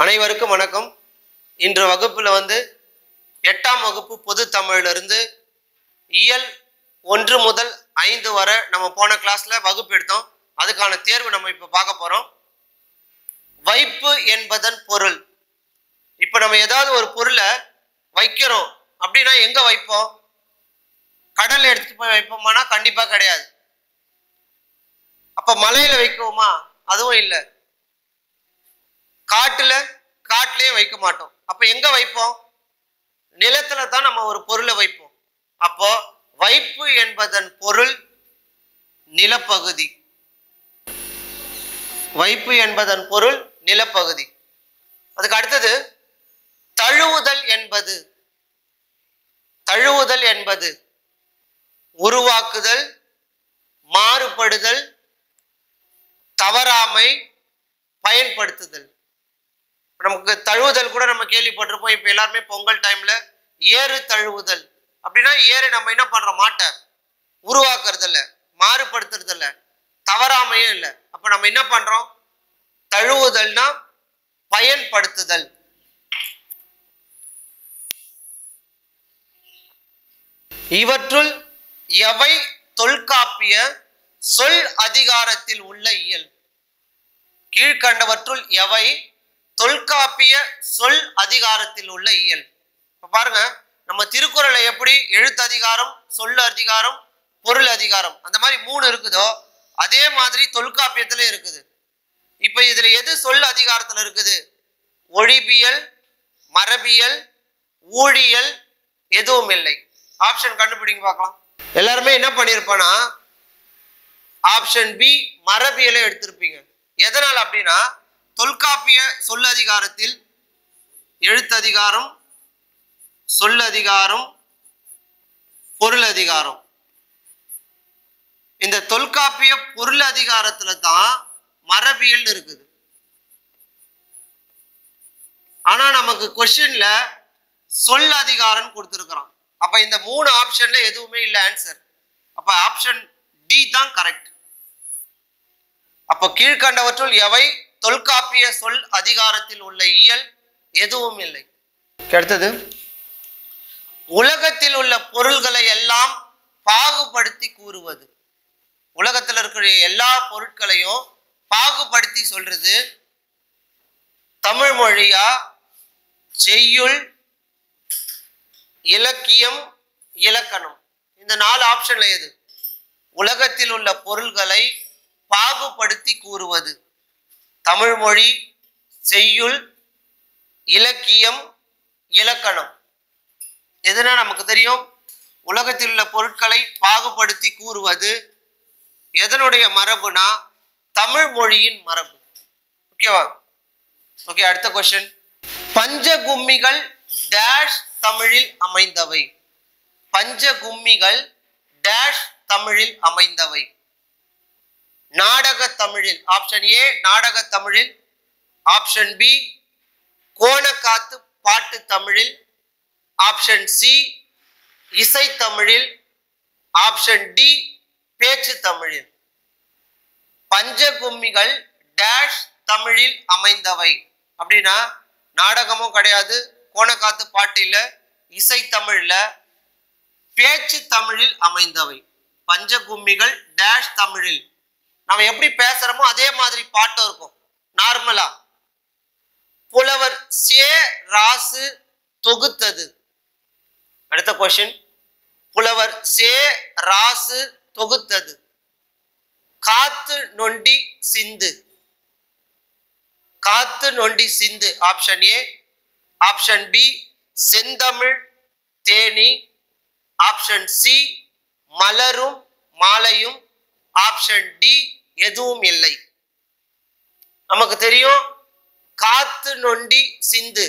அனைவருக்கும் வணக்கம். இன்று வகுப்பில் 8ஆம் வகுப்பு பொது தமிழிலிருந்து இயல் 1 முதல் 5 வரை நம்ம போன கிளாஸில் வகுப்பு எடுத்தோம். அதுக்கான தேர்வு நம்ம இப்போ பார்க்க போகிறோம். வைப்பு என்பதன் பொருள். இப்போ நம்ம ஏதாவது ஒரு பொருளை வைக்கிறோம் அப்படின்னா எங்கே வைப்போம்? கடலில் எடுத்துகிட்டு போய் வைப்போமானா கண்டிப்பாக கிடையாது. அப்போ மலையில் வைக்குவோமா? அதுவும் இல்லை. காட்டிலேயே வைக்க மாட்டோம். அப்போ எங்கே வைப்போம்? நிலத்துல தான் நம்ம ஒரு பொருளை வைப்போம். அப்போ வைப்பு என்பதன் பொருள் நிலப்பகுதி. வைப்பு என்பதன் பொருள் நிலப்பகுதி. அதுக்கு அடுத்தது தழுவுதல் என்பது உருவாக்குதல், மாறுபடுதல், தவறாமை, பயன்படுத்துதல். நமக்கு தழுவுதல் கூட நம்ம கேள்விப்பட்டிருப்போம். இப்போ எல்லாருமே பொங்கல் டைம்ல ஏறு தழுவுதல் அப்படின்னா ஏறு நம்ம என்ன பண்றோம்? மாட்டை உருவாக்குறது இல்லை, மாறுபடுத்துறது இல்லை, தவறாமையும் இல்லை. அப்ப நம்ம என்ன பண்றோம்? தழுவுதல்னா பயன்படுத்துதல். இவற்றுள் எவை தொல்காப்பிய சொல் அதிகாரத்தில் உள்ள இயல்? கீழ்கண்டவற்றுள் எவை தொல்காப்பிய சொல் அதிகாரத்தில் உள்ள இயல்? இப்ப பாருங்க, நம்ம திருக்குறளை எப்படி எழுத்து அதிகாரம், சொல் அதிகாரம், பொருள் அதிகாரம் அந்த மாதிரி 3 இருக்குதோ அதே மாதிரி தொல்காப்பியத்துல இருக்குது. இப்ப இதுல எது சொல் அதிகாரத்துல இருக்குது? ஒழிபியல், மரபியல், ஊழியல் எதுவும் இல்லை. ஆப்ஷன் கண்டுபிடிங்க பார்க்கலாம். எல்லாருமே என்ன பண்ணிருப்பானா ஆப்ஷன் பி மரபியலை எடுத்திருப்பீங்க. எதனால் அப்படின்னா தொல்காப்பிய சொல் அதிகாரத்தில் எழுத்து அதிகாரம், சொல் அதிகாரம், பொருள் அதிகாரம். இந்த தொல்காப்பிய பொருள் அதிகாரத்துல தான் மரபியல் இருக்குது. ஆனா நமக்கு கொஸ்டின்ல சொல் அதிகாரம் கொடுத்திருக்கிறான். அப்ப இந்த 3 ஆப்ஷன்ல எதுவுமே இல்லை ஆன்சர். அப்ப ஆப்ஷன் டி தான் கரெக்ட். அப்ப கீழ்கண்டவற்றுள் எவை தொல்காப்பிய சொல் அதிகாரத்தில் உள்ள இயல்? எதுவும் இல்லை. அடுத்தது உலகத்தில் உள்ள பொருள்களை எல்லாம் பாகுபடுத்தி கூறுவது. உலகத்தில் இருக்கிற எல்லா பொருட்களையும் பாகுபடுத்தி சொல்றது தமிழ் மொழியா, செய்யுள், இலக்கியம், இலக்கணம்? இந்த 4 ஆப்ஷன்ல எது? உலகத்தில் உள்ள பொருள்களை பாகுபடுத்தி கூறுவது தமிழ் மொழி, செய்யுள், இலக்கியம், இலக்கணம். எதுனா நமக்கு தெரியும். உலகத்தில் உள்ள பொருட்களை பாகுபடுத்தி கூறுவது எதனுடைய மரபுனா தமிழ் மொழியின் மரபு. ஓகேவா? ஓகே, அடுத்த கொஸ்டின். பஞ்சகும்மிகள் டேஷ் தமிழில் அமைந்தவை. பஞ்சகும்மிகள் டேஷ் தமிழில் அமைந்தவை. நாடக தமிழில். ஆப்ஷன் ஏ நாடக தமிழில், ஆப்ஷன் பி கோணக்காத்து பாட்டு தமிழில், ஆப்ஷன் சி இசை தமிழில், ஆப்ஷன் டி பேச்சு தமிழில். பஞ்சகும்மிகள் டேஷ் தமிழில் அமைந்தவை அப்படின்னா நாடகமும் கிடையாது, கோணக்காத்து பாட்டு இல்லை, இசை தமிழ்ல, பேச்சு தமிழில் அமைந்தவை. பஞ்சகும்மிகள் டேஷ் தமிழில். நம்ம எப்படி பேசுறோமோ அதே மாதிரி பாட்டும் இருக்கும் நார்மலா. புலவர் சே ராசு தொகுத்தது. அடுத்த கொஸ்டின். புலவர் சே ராசு தொகுத்தது காத்து நொண்டி சிந்து. காத்து நொண்டி சிந்து. ஆப்ஷன் ஏ, ஆப்ஷன் பி செந்தமிழ் தேனி, ஆப்ஷன் சி மலரும் மாலையும், ஆப்ஷன் டி எதுவும் இல்லை. நமக்கு தெரியும் காத்து நொண்டி சிந்து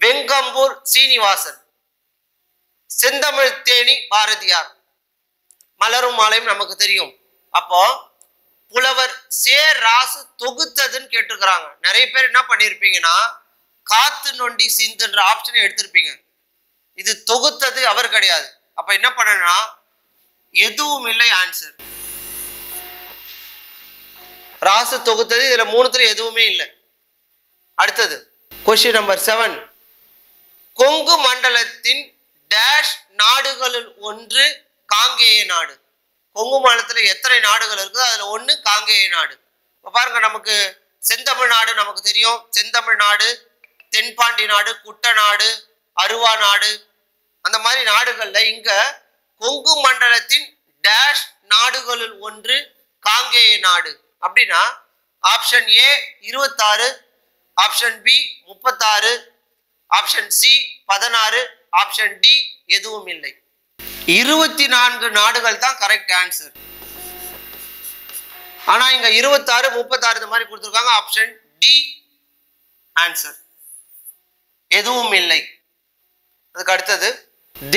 வெங்கம்பூர் சீனிவாசன், செந்தமிழ் தேனி பாரதியார், மலரும் மாலையும் நமக்கு தெரியும். அப்போ புலவர் சே ராசு தொகுத்ததுன்னு கேட்டிருக்கிறாங்க. நிறைய பேர் என்ன பண்ணிருப்பீங்கன்னா காத்து நொண்டி சிந்துன்ற ஆப்ஷனை எடுத்திருப்பீங்க. இது தொகுத்தது அவர் கிடையாது. அப்ப என்ன பண்ணனா எதுவும் இல்லை ஆன்சர். ராசு தொகுத்தது இதுல மூணுத்துல எதுவுமே இல்லை. அடுத்தது கொஸ்டின் நம்பர் 7. கொங்கு மண்டலத்தின் டேஷ் நாடுகளில் ஒன்று காங்கேய நாடு. கொங்கு மண்டலத்துல எத்தனை நாடுகள் இருக்குதோ அதுல ஒண்ணு காங்கேய நாடு. இப்ப பாருங்க, நமக்கு செந்தமிழ் நாடு நமக்கு தெரியும். செந்தமிழ் நாடு, தென்பாண்டி நாடு, குட்டநாடு, அருவா நாடு, அந்த மாதிரி நாடுகள்ல இங்க கொங்கு மண்டலத்தின் டேஷ் நாடுகளில் ஒன்று காங்கேய நாடு. அப்படின்னா option A 26, option B 36, option C 16, option D எதுவும் இல்லை. 24 நாடுகள் தான் கரெக்ட் ஆன்சர். ஆனா இங்க 26, 36 இந்த மாதிரி கொடுத்திருக்காங்க. ஆப்ஷன் டி ஆன்சர், எதுவும் இல்லை. அதுக்கு அடுத்தது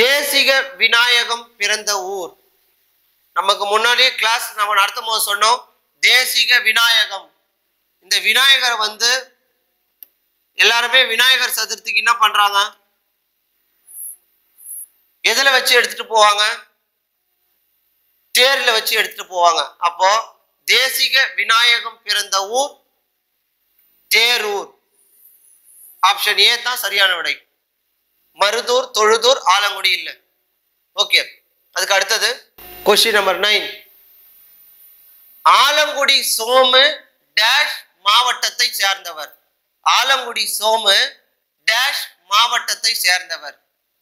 தேசிக விநாயகம் பிறந்த ஊர். நமக்கு முன்னாடியே கிளாஸ் நம்ம நடத்தும் போது சொன்னோம், தேசிக விநாயகம். இந்த விநாயகர் வந்து எல்லாருமே விநாயகர் சதுர்த்திக்கு என்ன பண்றாங்க, எதுல வச்சு எடுத்துட்டு போவாங்க, தேர்ல வச்சு எடுத்துட்டு போவாங்க. அப்போ தேசிக விநாயகம் பிறந்த ஊர் தேரூர். ஆப்ஷன் ஏ தான் சரியான விடை. மருதூர், தொழுதூர், ஆலங்குடி இல்லை. ஓகே, அதுக்கு அடுத்தது question number 9. Alangudi Somu dash மாவட்டத்தை சேர்ந்தவர். ஆலங்குடி சோமு டேஷ் மாவட்டத்தை சேர்ந்தவர்.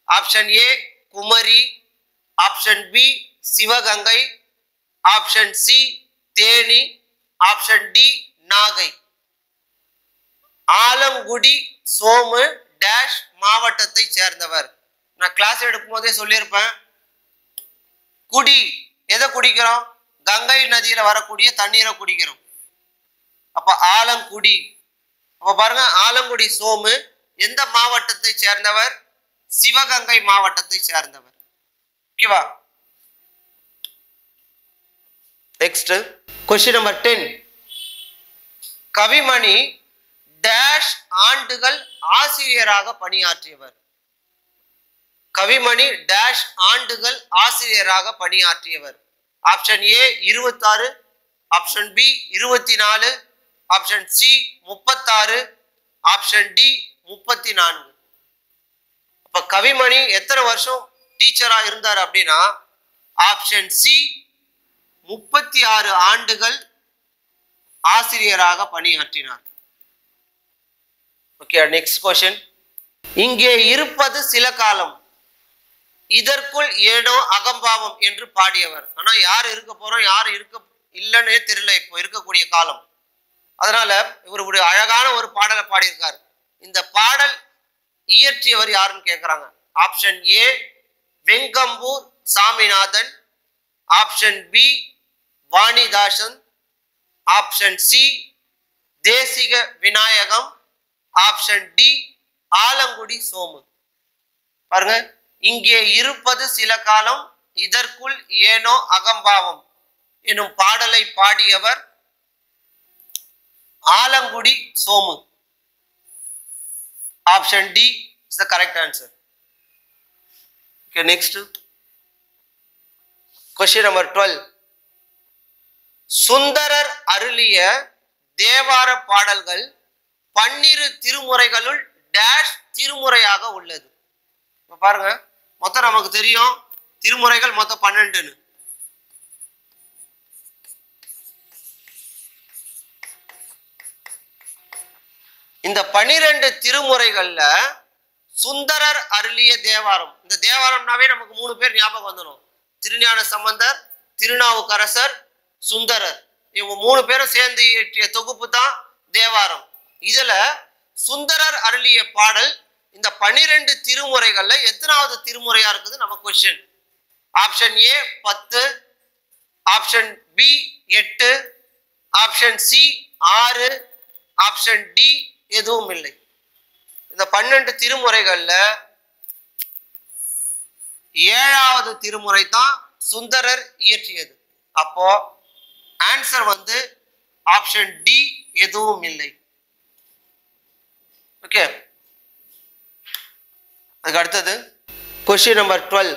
Option A Kumari, option B Sivaganga, option C Theni, option D Nagai. Alangudi Somu dash மாவட்டத்தை சேர்ந்தவர். நான் கிளாஸ் எடுக்கும் போதே சொல்லியிருப்பேன், குடி எதை குடிக்கிறோம், கங்கை நதியில வரக்கூடிய தண்ணீரை குடிக்கிறோம். அப்ப ஆலங்குடி. அப்ப பாருங்க, ஆலங்குடி சோமு எந்த மாவட்டத்தை சேர்ந்தவர், சிவகங்கை மாவட்டத்தை சேர்ந்தவர். ஓகேவா? Next question number 10. Kavimani dash ஆண்டுகள் ஆசிரியராக பணியாற்றியவர். கவிமணி டேஷ் ஆண்டுகள் ஆசிரியராக பணியாற்றியவர். Option A 26, option B 24, option C 36, option D 34. அப்ப கவிமணி எத்தனை வருஷம் டீச்சரா இருந்தார் அப்படின்னா ஆப்ஷன் சி 36 ஆண்டுகள் ஆசிரியராக பணியாற்றினார். Okay, next question. இங்கே இருப்பது சில காலம், இதற்குள் ஏனோ அகம்பாவம் என்று பாடியவர். ஆனா யார் இருக்க போறோம், யார் இருக்க இல்லைன்னே தெரியல இப்போ இருக்கக்கூடிய காலம். அதனால இவர் ஒரு அழகான ஒரு பாடலை பாடியிருக்கார். இந்த பாடல் இயற்றியவர் யாருன்னு கேட்கிறாங்க. Option A Vengambur Saminathan, option B Vanidasan, option C Desika Vinayagam, option D Alangudi Somu. பாருங்க, இங்கே இருப்பது சில காலம், இதற்குள் ஏனோ அகம்பாவம் எனும் பாடலை பாடியவர் Alangudi Somu. Option D is the correct answer. Okay, next question number 12. Sundarar அருளிய தேவார பாடல்கள் 12 திருமுறைகளுள் டேஷ் திருமுறையாக உள்ளது. பாருங்க, மொத்தம் நமக்கு தெரியும் திருமுறைகள் மொத்தம் 12. இந்த 12 திருமுறைகள்ல சுந்தரர் அருளிய தேவாரம். இந்த தேவாரம்னாவே நமக்கு 3 பேர் ஞாபகம் வந்துடும். திருஞான சம்பந்தர், திருநாவுக்கரசர், சுந்தரர். இவங்க 3 பேரும் சேர்ந்து இயற்றிய தொகுப்பு தான் தேவாரம். இதுல சுந்தரர் அருளிய பாடல் இந்த 12 திருமுறைகள்ல எத்தனாவது திருமுறையா இருக்குது நம்ம question. Option A 10, option B 8, option C 6, option D எதுவும் இல்லை. இந்த 12 திருமுறைகள்ல 7வது திருமுறை தான் சுந்தரர் இயற்றியது. அப்போ ஆன்சர் வந்து ஆப்ஷன் டி எதுவும் இல்லை. ஓகே, அதுக்கு அடுத்தது கொஸ்டின் நம்பர் 12.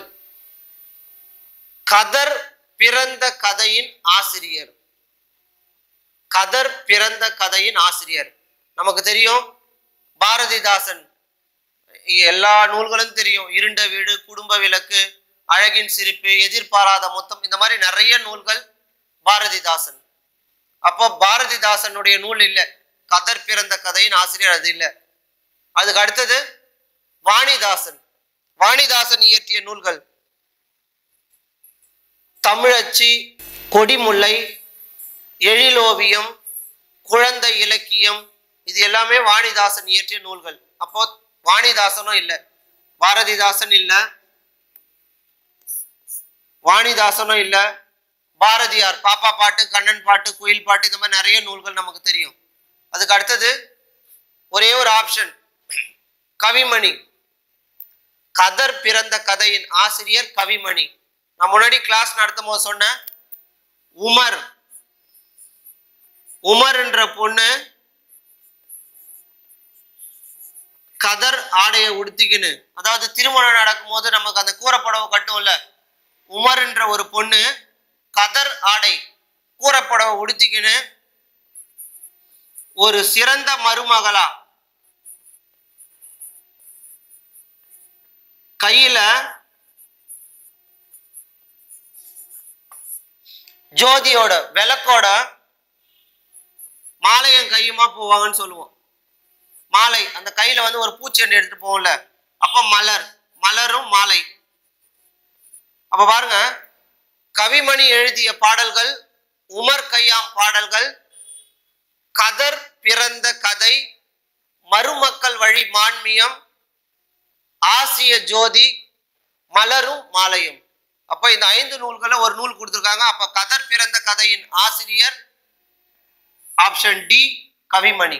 கதர் பிறந்த கதையின் ஆசிரியர். கதர் பிறந்த கதையின் ஆசிரியர் நமக்கு தெரியும் பாரதிதாசன். எல்லா நூல்களும் தெரியும். இருண்ட வீடு, குடும்ப விளக்கு, அழகின் சிரிப்பு, எதிர்பாராத மொத்தம், இந்த மாதிரி நிறைய நூல்கள் பாரதிதாசன். அப்போ பாரதிதாசனுடைய நூல் இல்லை, கதர் பிறந்த கதையின் ஆசிரியர் அது இல்லை. அதுக்கு அடுத்தது வாணிதாசன். வாணிதாசன் இயற்றிய நூல்கள் தமிழச்சி, கொடிமுல்லை, எழிலோவியம், குழந்தை இலக்கியம், இது எல்லாமே வாணிதாசன் இயற்றிய நூல்கள். அப்போ வாணிதாசனும் இல்லை, பாரதிதாசன் இல்லை, வாணிதாசனும் இல்லை, பாரதியார் பாப்பா பாட்டு, கண்ணன் பாட்டு, குயில் பாட்டு, இந்த மாதிரி நிறைய நூல்கள் நமக்கு தெரியும். அதுக்கு அடுத்தது ஒரே ஒரு ஆப்ஷன் கவிமணி. கதர் பிறந்த கதையின் ஆசிரியர் கவிமணி. நான் முன்னாடி கிளாஸ் நடத்தும் போது சொன்ன உமர், உமர் என்ற பொண்ணு கதர் ஆடையை உடுத்திக்கின்னு, அதாவது திருமணம் நடக்கும் போது நமக்கு அந்த கூரப்படவை கட்டும்ல, உமர் என்ற ஒரு பொண்ணு கதர் ஆடை கூரப்படவை உடுத்திக்கின்னு ஒரு சிறந்த மருமகளா கையில ஜோதியோட விளக்கோட மாலையும் கையுமா போவாங்கன்னு சொல்லுவோம். மாலை அந்த கையில வந்து ஒரு பூச்செண்டு எடுத்துட்டு போவோம்ல, அப்ப மலர், மலரும் மாலை. அப்ப பாருங்க, கவிமணி எழுதிய பாடல்கள் உமர் கய்யாம் பாடல்கள், கதர் பிறந்த கதை, மருமக்கள் வழி மான்மியம், ஆசிய ஜோதி, மலரும் மாலையும். அப்ப இந்த 5 நூல்களை ஒரு நூல் கொடுத்திருக்காங்க. அப்ப கதர் பிறந்த கதையின் ஆசிரியர் ஆப்ஷன் டி கவிமணி.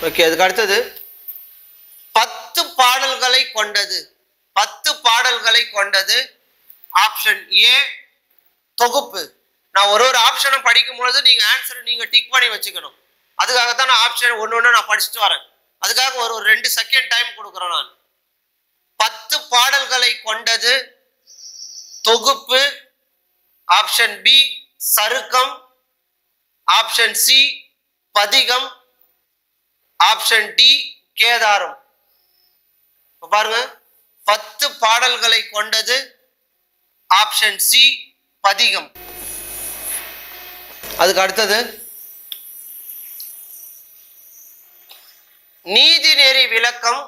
ஓகே, அதுக்கு அடுத்தது 10 பாடல்களை கொண்டது. 10 பாடல்களை கொண்டது ஆப்ஷன் ஏ தொகுப்பு. நான் ஒரு ஆப்ஷனை படிக்கும் பொழுது நீங்க ஆன்சர் நீங்க டிக் பண்ணி வச்சுக்கணும். அதுக்காகத்தான் நான் ஆப்ஷன் ஒன்று நான் படிச்சுட்டு வரேன். அதுக்காக ஒரு 2 செகண்ட் டைம் கொடுக்குறேன். நான் 10 பாடல்களை கொண்டது தொகுப்பு. ஆப்ஷன் பி சருக்கம், ஆப்ஷன் சி பதிகம், ஆப்ஷன் டி கேதாரம். பாருங்க, 10 பாடல்களை கொண்டது ஆப்ஷன் சி பதிகம். அதுக்கு அடுத்தது நீதிநெறி விளக்கம்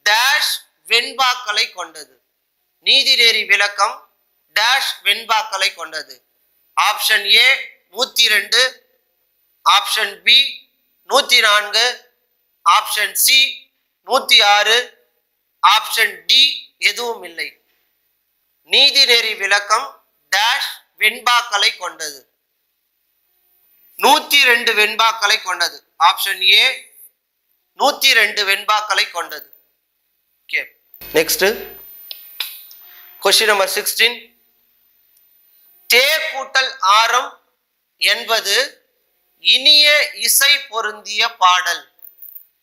டேஷ் வெண்பாக்களை கொண்டது. நீதிநெறி விளக்கம் டேஷ் வெண்பாக்களை கொண்டது. Option A 102, option B 104, option C 106, option D எதுவும் இல்லை. நீதிநெறி விளக்கம் டேஷ் வெண்பாக்களை கொண்டது. 102 வெண்பாக்களை கொண்டது. ஆப்ஷன் ஏ 102 வெண்பாக்களை கொண்டது. Okay, next question number 16. தே கூட்டல் ஆரம் என்பது இனிய இசை பொருந்திய பாடல்.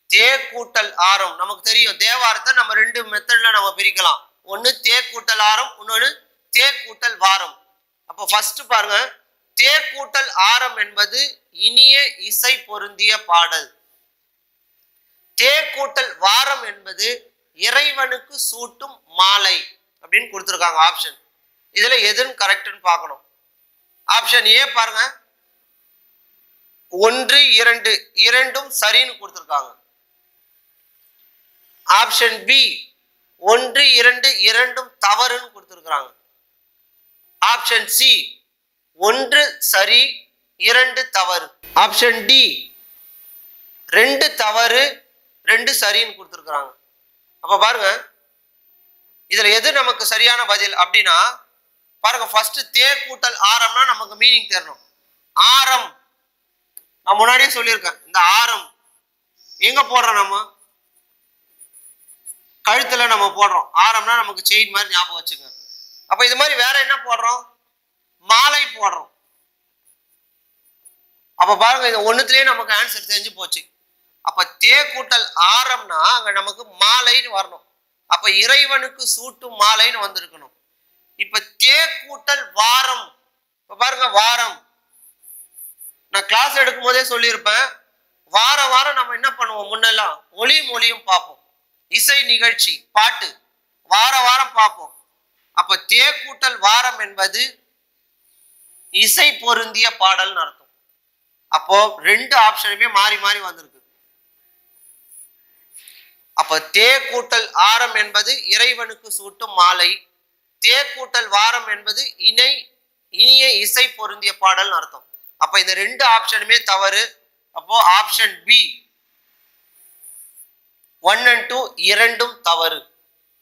தே கூட்டல் ஆரம் நமக்கு தெரியும். தேவாரத்தை நம்ம 2 மெத்தட்ல நம்ம பிரிக்கலாம். ஒன்னு தே கூட்டல் ஆரம், இன்னொன்னு தே கூட்டல் வாரம். அப்போ ஃபர்ஸ்ட் பாருங்க, தே கூட்டல் ஆரம் என்பது இனிய இசை பொருந்திய பாடல். தே கூட்டல் வாரம் என்பது இறைவனுக்கு சூட்டும் மாலை அப்படின்னு கொடுத்துருக்காங்க ஆப்ஷன். இதுல எதுன்னு கரெக்ட்னு பார்க்கணும். ஆப்ஷன் ஏ பாருங்க, 1, 2 இரண்டும் சரின்னு கொடுத்துருக்காங்க. ஆப்ஷன் பி 1, 2 இரண்டும் தவறுன்னு கொடுத்துருக்காங்க. ஆப்ஷன் சி 1 சரி 2 தவறு. ஆப்ஷன் டி 2 தவறு 2 சரின்னு கொடுத்துருக்காங்க. அப்ப பாருங்க, இதுல எது நமக்கு சரியான பதில் அப்படின்னா பாருங்க, ஃபர்ஸ்ட் தே கூட்டல் ஆரம்னா நமக்கு மீனிங் தெரியணும். ஆரம் நான் முன்னாடியே சொல்லியிருக்கேன். இந்த ஆரம் எங்க போடுறோம்? நம்ம கழுத்துல நம்ம போடுறோம். ஆரம்னா நமக்கு செயின் மாதிரி ஞாபகம் வச்சுங்க. அப்ப இது மாதிரி வேற என்ன போடுறோம்? மாலை போடுறோம். அப்ப பாருங்க, இந்த ஒண்ணுத்திலேயே நமக்கு ஆன்சர் தெரிஞ்சு போச்சு. அப்ப தே கூட்டல் ஆரம்னா அங்க நமக்கு மாலைன்னு வரணும். அப்ப இறைவனுக்கு சூட்டும் மாலைன்னு வந்திருக்கணும். இப்ப தே கூட்டல் வாரம். இப்ப பாருங்க வாரம், நான் கிளாஸ் எடுக்கும் போதே சொல்லியிருப்பேன், வாரம் வாரம் நம்ம என்ன பண்ணுவோம், முன்னெல்லாம் ஒளியும் ஒளியும் பார்ப்போம், இசை நிகழ்ச்சி பாட்டு வாரம் வாரம் பார்ப்போம். அப்ப தே கூட்டல் வாரம் என்பது இசை பொருந்திய பாடல் அர்த்தம். அப்போ ரெண்டு ஆப்ஷனுமே மாறி மாறி வந்திருக்கு. அப்ப தே கூட்டல் ஆரம் என்பது இறைவனுக்கு சூட்டும் மாலை, தே கூட்டல் வாரம் என்பது இனிய இசை பொருந்திய பாடல் அர்த்தம். அப்ப இந்த ரெண்டு ஆப்ஷனுமே தவறு. அப்போ ஆப்ஷன் பி 1 and 2 இரண்டும் தவறு.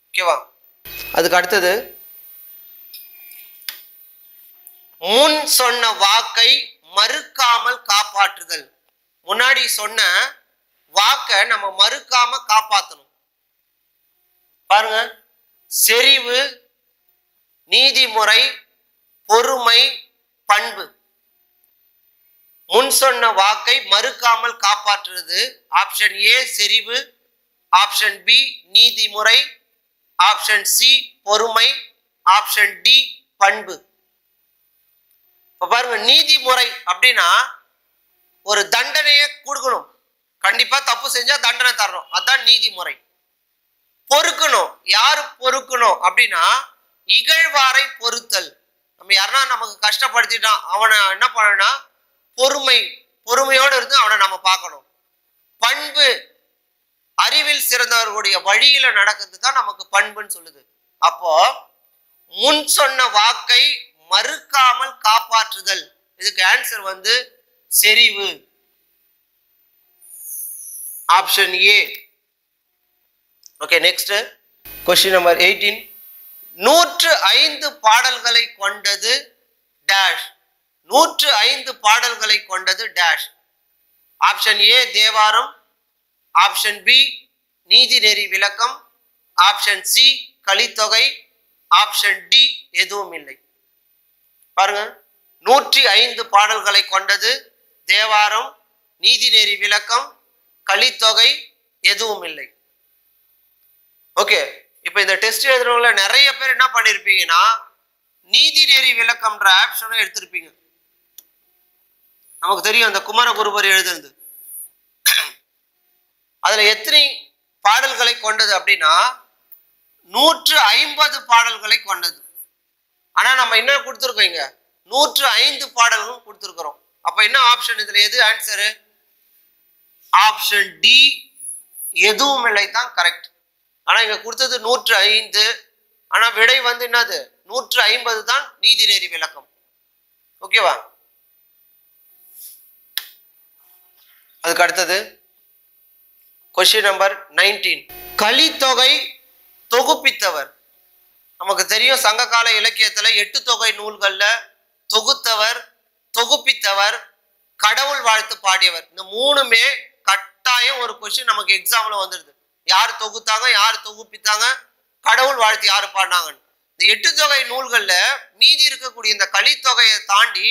ஓகேவா? அதுக்கு அடுத்தது, முன் சொன்ன வாக்கை மறுக்காமல் காப்பாற்றுதல். முன்னாடி சொன்ன வாக்கை நம்ம மறுக்காம காப்பாற்றணும். பாருங்க, செறிவு, நீதிமுறை, பொறுமை, பண்பு. முன் சொன்ன வாக்கை மறுக்காமல் காப்பாற்றுறது ஆப்ஷன் ஏ செறிவு, ஆப்ஷன் பி நீதிமுறை, ஆப்ஷன் சி பொறுமை, ஆப்ஷன் டி பண்பு. பாருங்க, நீதிமுறை அப்படின்னா ஒரு தண்டனையை கொடுக்கணும், கண்டிப்பா தப்பு செஞ்சா தண்டனை தரணும், அதான் நீதிமுறை. பொறுக்கணும், யாரு பொறுக்கணும் அப்படின்னா இகழ்வாரை பொறுத்தல். நம்ம யாருன்னா நமக்கு கஷ்டப்படுத்திட்டான், அவனை என்ன பண்ணணும்னா பொறுமையோடு இருந்து அவனை நம்ம பார்க்கணும். பண்பு, அறிவில் சிறந்தவர்களுடைய வழியில நடக்கிறது தான் நமக்கு பண்புன்னு சொல்லுது. அப்போ முன் சொன்ன வாக்கை மறுக்காமல் காப்பாற்றுதல், இதுக்கு ஆன்சர் வந்து செறிவு, option A. Okay, next question number 18. 105 பாடல்களை கொண்டது டேஷ். 105 பாடல்களை கொண்டது dash. Option A Thevaram, option B Neethineri Vilakkam, option C Kalithogai, option D எதுவும் இல்லை. பாருங்க, 105 பாடல்களை கொண்டது தேவாரம், நீதிநெறி விளக்கம், கலித்தொகை, எதுவும் இல்லை. ஓகே, இப்ப இந்த டெஸ்ட் எழுதுறவங்கள நிறைய பேர் என்ன பண்ணிருப்பீங்கன்னா நீதிநெறி விளக்கம்ன்ற ஆப்ஷனும் எடுத்திருப்பீங்க. நமக்கு தெரியும் அந்த குமரகுருபர் எழுதுறது. அதுல எத்தனை பாடல்களை கொண்டது அப்படின்னா 150 பாடல்களை கொண்டது. ஆனா நம்ம என்ன கொடுத்துருக்கோம், இங்க 105 பாடல்களும் கொடுத்துருக்கிறோம். அப்ப என்ன ஆப்ஷன், இதுல எது ஆன்சரு? ஆப்ஷன் டி எதுவும் இல்லை தான் கரெக்ட். ஆனா இங்க கொடுத்தது 105, ஆனா விடை வந்து என்னது 150 தான் நீதிநெறி விளக்கம். ஓகேவா? அதுக்கு அடுத்தது क्वेश्चन நம்பர் 19. கலித்தொகை தொகுப்பித்தவர். நமக்கு தெரியும் சங்ககால இலக்கியத்துல 8 தொகை நூல்கள்ல தொகுத்தவர், தொகுப்பித்தவர், கடவுள் வாழ்த்து பாடியவர், இந்த மூணுமே கட்டாயம் ஒரு क्वेश्चन நமக்கு எக்ஸாம்ல வந்துருது. யார் தொகுத்தாங்க, யார் தொகுப்பித்தாங்க, கடவுள் வாழ்த்து யாரு பாடினாங்கன்னு. இந்த 8 தொகை நூல்கள்ல மீதி இருக்கக்கூடிய இந்த கலித்தொகையை தாண்டி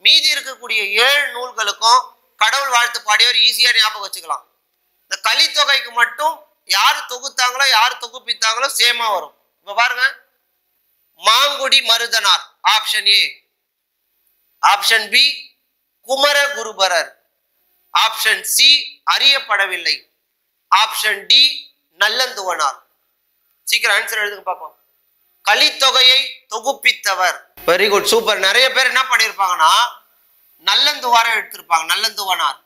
மீதி இருக்கக்கூடிய 7 நூல்களுக்கும் கடவுள் வாழ்த்து பாடியவர் ஈஸியா ஞாபகம் வச்சுக்கலாம். இந்த கலித்தொகைக்கு மட்டும் யாரு தொகுத்தாங்களோ யார் தொகுப்பித்தாங்களோ சேமா வரும். இப்ப பாருங்க, Mangudi Marudhanar option A, option B Kumaraguruparar, option C அறியப்படவில்லை, ஆப்ஷன் டி நல்லந்துவனார். சீக்கிரம் ஆன்சர் எழுதுங்க பார்ப்போம். கலித்தொகையை தொகுப்பித்தவர். Very good, super. நிறைய பேர் என்ன பண்ணிருப்பாங்கன்னா நல்லந்துவாரை எடுத்திருப்பாங்க, நல்லந்துவனார்.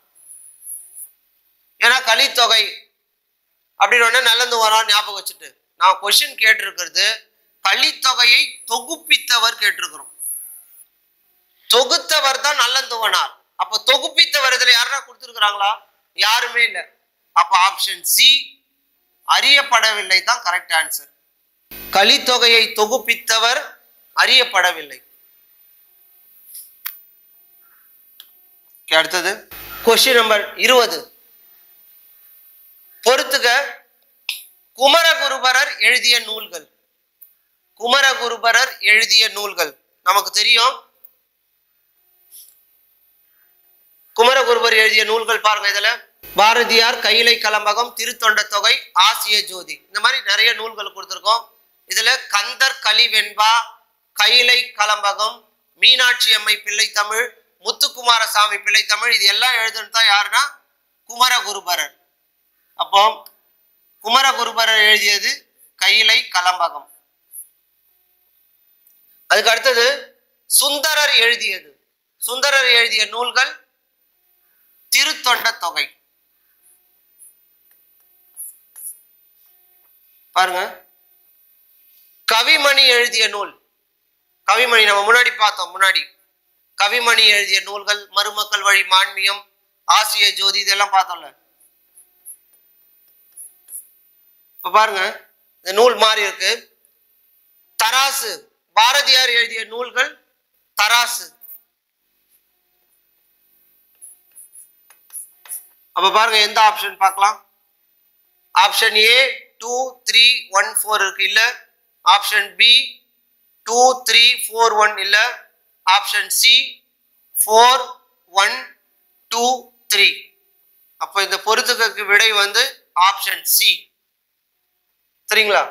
ஏன்னா கலித்தொகை அப்படின்னு நல்லந்துவனார் ஞாபகம் வச்சுட்டு நான் क्वेश्चन கேட்டிருக்கிறது கலித்தொகையை தொகுப்பித்தவர் கேட்டிருக்கிறோம். தொகுத்தவர் தான் நல்லந்துவனார். அப்ப தொகுப்பித்தவர் இதுல யாரா கொடுத்திருக்கிறாங்களா? யாருமே இல்லை. அப்ப ஆப்ஷன் சி அறியப்படவில்லை தான் கரெக்ட் ஆன்சர். கலித்தொகையை தொகுப்பித்தவர் அறியப்படவில்லை. அடுத்தது क्वेश्चन நம்பர் 20. பொறுத்துக, குமரகுருபரர் எழுதிய நூல்கள். குமரகுருபரர் எழுதிய நூல்கள் நமக்கு தெரியும். குமரகுருபர் எழுதிய நூல்கள் பாருங்க. இதுல பாரதியார், கையிலை கலம்பகம், திருத்தொண்ட தொகை, ஆசிய ஜோதி, இந்த மாதிரி நிறைய நூல்கள் கொடுத்திருக்கோம். இதுல கந்தர் கலிவெண்பா, கைலை கலம்பகம், மீனாட்சி அம்மை பிள்ளை தமிழ், முத்துக்குமாரசாமி பிள்ளை தமிழ், இது எல்லாம் எழுதுனதுதான் யாருன்னா குமரகுருபரர். அப்போ குமரகுருபரர் எழுதியது கைலை கலம்பகம். அதுக்கு அடுத்தது சுந்தரர் எழுதியது. சுந்தரர் எழுதிய நூல்கள் திருத்தொண்ட தொகை. பாருங்க, கவிமணி எழுதிய நூல், கவிமணி நம்ம முன்னாடி பார்த்தோம். முன்னாடி கவிமணி எழுதிய நூல்கள் மருமக்கள் வழி மான்மியம், ஆசிய ஜோதி, இதெல்லாம் பார்த்தோம்ல. இப்ப பாருங்க, இந்த நூல் மாறி இருக்கு. தராசு, பாரதியார் எழுதிய நூல்கள் தராசு. அப்ப பாருங்க எந்த ஆப்ஷன் பார்க்கலாம். ஆப்ஷன் ஏ 2 3 1 4 இருக்கு இல்ல, ஆப்ஷன் பி 2 3 4 1 இல்ல, ஆப்ஷன் சி 4 1 2 3. அப்ப இந்த பொறுத்துக்கு விடை வந்து ஆப்ஷன் சி. சரிங்களா?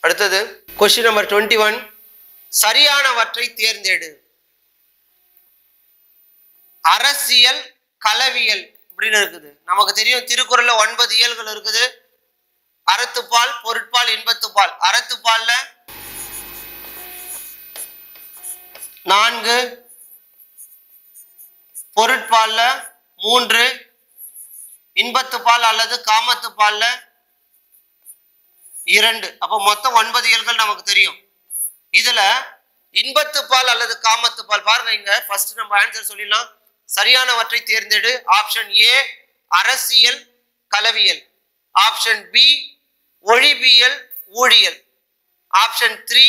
அடுத்தது क्वेश्चन நம்பர் 21. சரியானவற்றை தேர்ந்தெடு. அரசியல் களவியல் அப்படின்னு இருக்குது. நமக்கு தெரியும் திருக்குறள்ல 9 இயல்கள் இருக்குது. அறத்துப்பால், பொருட்பால், இன்பத்துப்பால். அறத்துப்பால்ல 4, பொருட்பால்ல 3, இன்பத்துப்பால் அல்லது காமத்துப்பால்ல 2. அப்ப மொத்தம் 9 இயல்கள் நமக்கு தெரியும். இதுல இன்பத்துப்பால் அல்லது காமத்துப்பால் பாருங்க, இங்க ஃபர்ஸ்ட் நம்ம ஆன்சர் சொல்லிடலாம். சரியானவற்றை தேர்ந்தெடு. ஆப்ஷன் ஏ அரசியல் களவியல், ஆப்ஷன் பி ஒழிபியல் ஊழியல், ஆப்ஷன் 3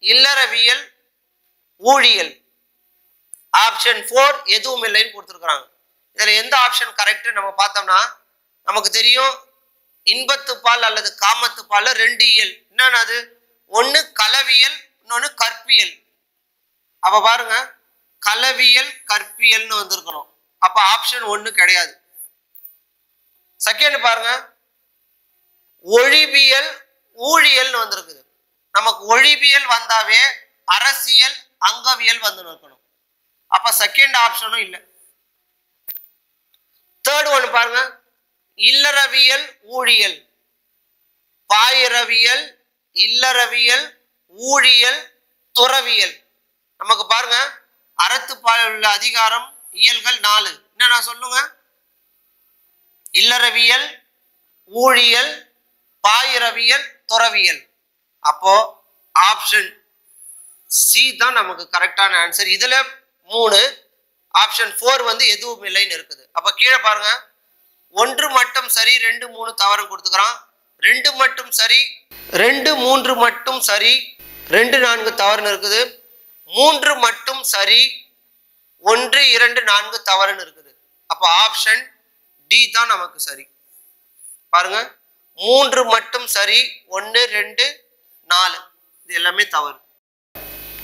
இல்லறவியல் ஊழியல், ஆப்ஷன் 4 எதுவும் இல்லைன்னு கொடுத்துருக்காங்க. இதுல எந்த ஆப்ஷன் கரெக்ட் நம்ம பார்த்தோம்னா நமக்கு தெரியும் இன்பத்துப்பால் அல்லது காமத்துப்பால்ல 2 இயல். என்னன்னு அது? ஒன்னு களவியல், இன்னொன்னு கற்பியல். அப்ப பாருங்க, களவியல் கற்பியல்னு வந்திருக்கணும். அப்ப ஆப்ஷன் 1 கிடையாது. செகண்ட் பாருங்க, ஒழிபியல் ஊழியல்னு வந்திருக்குது. நமக்கு ஒழிபியல் வந்தாவே அரசியல் அங்கவியல் வந்து இருக்கணும். அப்ப செகண்ட் ஆப்ஷனும் இல்லை. தேர்ட் ஒன் பாருங்க, இல்லறவியல் ஊழியல், பாயிரவியல், இல்லறவியல், ஊழியல், துறவியல். நமக்கு பாருங்க அறத்துப்பால் உள்ள அதிகாரம் இயல்கள் 4. என்ன சொல்லுங்க? இல்லறவியல், ஊழியல், பாயிரவியல், துறவியல். அப்போ ஆப்ஷன் சி தான் நமக்கு கரெக்டான ஆன்சர். இதுல 3, ஆப்ஷன் 4 வந்து எதுவும் இல்லைன்னு இருக்குது. அப்ப கீழே பாருங்க, 1 மட்டும் சரி, 2 3 தவறு கொடுத்துக்கிறான். 2 மட்டும் சரி, 2 3 மட்டும் சரி, 2 4 தவறுன்னு இருக்குது. 3 மட்டும் சரி, 1 2 4 தவறுன்னு இருக்குது. அப்ப ஆப்ஷன் டி தான் நமக்கு சரி. பாருங்க, 3 மட்டும் சரி, 1 2 4 இது எல்லாமே தவறு.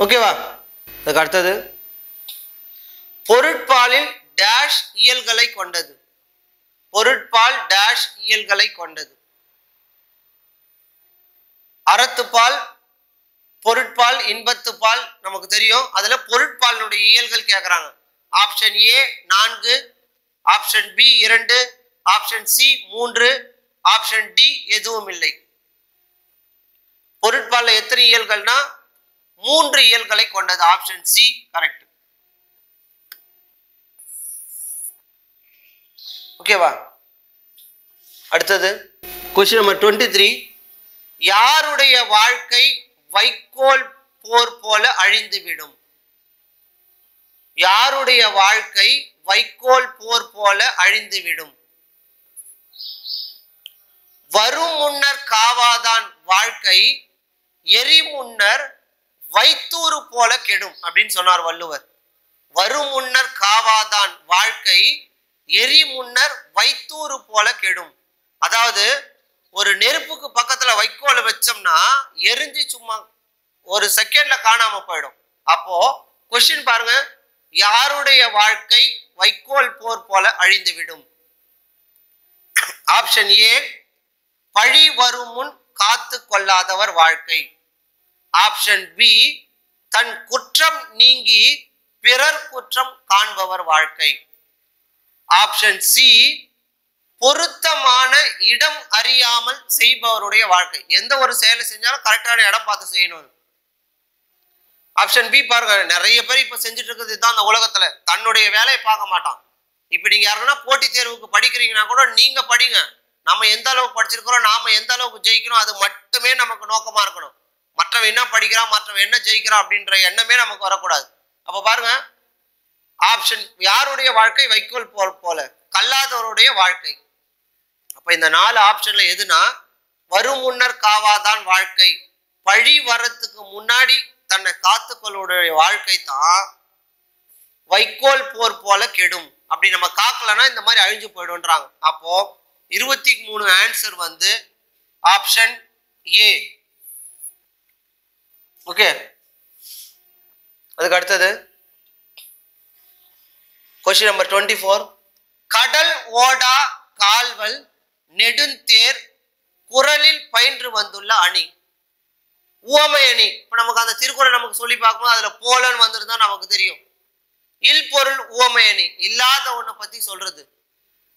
ஓகேவா? அதுக்கு அடுத்தது பொருட்பாலில் டேஷ் இயல்களை கொண்டது. பொருட்பால் டேஷ் இயல்களை கொண்டது. அறத்துப்பால், பொருட்பால், இன்பத்துப்பால் நமக்கு தெரியும். அதுல பொருட்பாலினுடைய இயல்கள் கேட்கறாங்க. Option A 4, option B 2, option C 3, option D எதுவும் இல்லை. பொருட்பால்ல எத்தனை இயல்கள்னா 3 இயல்களை கொண்டது. Option C correct. ஓகேவா? அடுத்தது क्वेश्चन நம்பர் 23. யாருடைய வாழ்க்கை வைக்கோல் போர் போல அழிந்துவிடும்? யாருடைய வாழ்க்கை வைக்கோல் போர் போல அழிந்துவிடும்? வரும் முன்னர் காவாதான் வாழ்க்கை எரி முன்னர் வைத்தூறு போல கெடும் அப்படின்னு சொன்னார் வள்ளுவர். வரும் முன்னர் காவாதான் வாழ்க்கை எரி முன்னர் வைத்தூறு போல கெடும். அதாவது ஒரு நெருப்புக்கு பக்கத்துல வைக்கோலை வச்சோம்னா எரிஞ்சு சும்மா ஒரு செகண்ட்ல காணாம போயிடும். அப்போ क्वेश्चन பாருங்க, யாருடைய வாழ்க்கை வைக்கோல் போர் போல அழிந்துவிடும்? ஆப்ஷன் ஏ பழி வரும் முன் காத்து கொள்ளாதவர் வாழ்க்கை. ஆப்ஷன் பி தன் குற்றம் நீங்கி பிறர் குற்றம் காண்பவர் வாழ்க்கை. ஆப்ஷன் சி பொருத்தமான இடம் அறியாமல் செய்பவருடைய வாழ்க்கை. எந்த ஒரு செயலை செஞ்சாலும் கரெக்டான இடம் பார்த்து செய்யணும். ஆப்ஷன் பி பாருங்க, நிறைய பேர் இப்ப செஞ்சுட்டு இருக்கிறது இதுதான். அந்த உலகத்துல தன்னுடைய வேலையை பார்க்க மாட்டான். இப்ப நீங்க யாருன்னா போட்டி தேர்வுக்கு படிக்கிறீங்கன்னா கூட நீங்க படிங்க, நம்ம எந்த அளவுக்கு படிச்சிருக்கிறோம், நாம எந்த அளவுக்கு ஜெயிக்கணும், அது மட்டுமே நமக்கு நோக்கமா இருக்கணும். மற்றவன் என்ன படிக்கிறான், மற்றவன் என்ன ஜெயிக்கிறான் அப்படின்ற எண்ணமே நமக்கு வரக்கூடாது. அப்ப பாருங்க, ஆப்ஷன் யாருடைய வாழ்க்கை வைக்கோல் போல கல்லாதவருடைய வாழ்க்கை. அப்ப இந்த 4 ஆப்ஷன்ல எதுனா வரும் முன்னர் காவாதான் வாழ்க்கை, பழி வரத்துக்கு முன்னாடி தன்னை காத்துக்கொள்ளுடைய வாழ்க்கை தான் வைக்கோல் போர் போல கெடும். அப்படி நம்ம காக்கலன்னா இந்த மாதிரி அழிஞ்சு போயிடும்ன்றாங்க. அப்போ 23 ஆன்சர் வந்து ஆப்ஷன் ஏ. ஓகே, அதுக்கு அடுத்தது கொஸ்டின் நம்பர் 24. கடல் ஓடா கால்வல் நெடுந்தேர் குரலில் பயின்று வந்துள்ள அணி. உவமை அணி. இப்ப நமக்கு அந்த திருக்குறள் நமக்கு சொல்லி பார்க்கும்போது அதுல போலன்னு வந்திருந்தா நமக்கு தெரியும். இல் பொருள் உவமை அணி, இல்லாத ஒண்ணு பத்தி சொல்றது.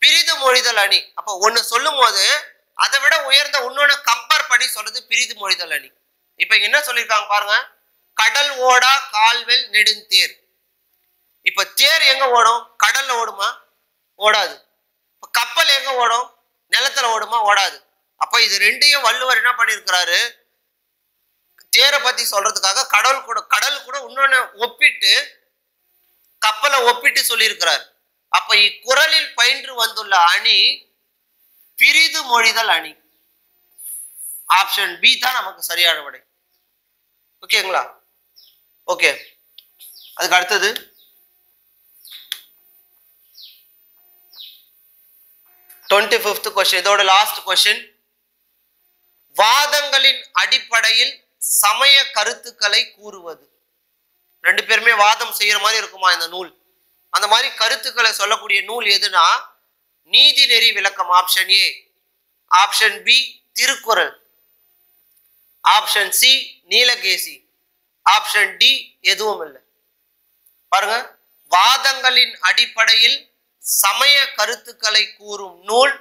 பிரிது மொழிதல் அணி. அப்ப ஒண்ணு சொல்லும் போது அதை விட உயர்ந்த இன்னொன்னு கம்பேர் பண்ணி சொல்றது பிரிது மொழிதல் அணி. இப்ப என்ன சொல்லியிருக்காங்க பாருங்க, கடல் ஓடா கால்வெல் நெடுந்தேர். இப்ப தேர் எங்க ஓடும்? கடல்ல ஓடுமா? ஓடாது. இப்ப கப்பல் எங்க ஓடும்? நிலத்துல ஓடுமா? ஓடாது. அப்ப இது ரெண்டையும் வள்ளுவர் என்ன பண்ணிருக்கிறாரு, தேரை பத்தி சொல்றதுக்காக கடல் கூட இன்னொன்னு ஒப்பிட்டு கப்பலை ஒப்பிட்டு சொல்லியிருக்கிறார். அப்ப இக்குறளில் பயின்று வந்துள்ள அணி பிரிது மொழிதல் அணி. ஆப்ஷன் பி தான் நமக்கு சரியான விடை. ஓகேங்களா? ஓகே, அதுக்கு அடுத்தது 25th கொஸ்டின், இதோட லாஸ்ட் கொஸ்டின். வாதங்களின் அடிப்படையில் சமய கருத்துக்களை கூறுவது. ரெண்டு பேருமே வாதம் செய்யற மாதிரி இருக்குமா இந்த நூல்? அந்த மாதிரி கருத்துக்களை சொல்லக்கூடிய நூல் எதுனா Neethi Neri Vilakkam. Option A. Option B Thirukkural. Option C Neelakesi. Option D எதுவும் இல்லை. பாருங்க, வாதங்களின் அடிப்படையில் சமய கருத்துக்களை கூறும் நூல்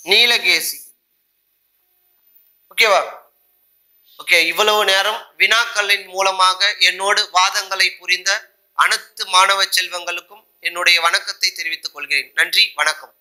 நீலகேசி. ஓகேவா? ஓகே, இவ்வளவு நேரம் வினாக்களின் மூலமாக என்னோடு வாதங்களை புரிந்த அனைத்து மாணவ செல்வங்களுக்கும் என்னுடைய வணக்கத்தை தெரிவித்துக் கொள்கிறேன். நன்றி, வணக்கம்.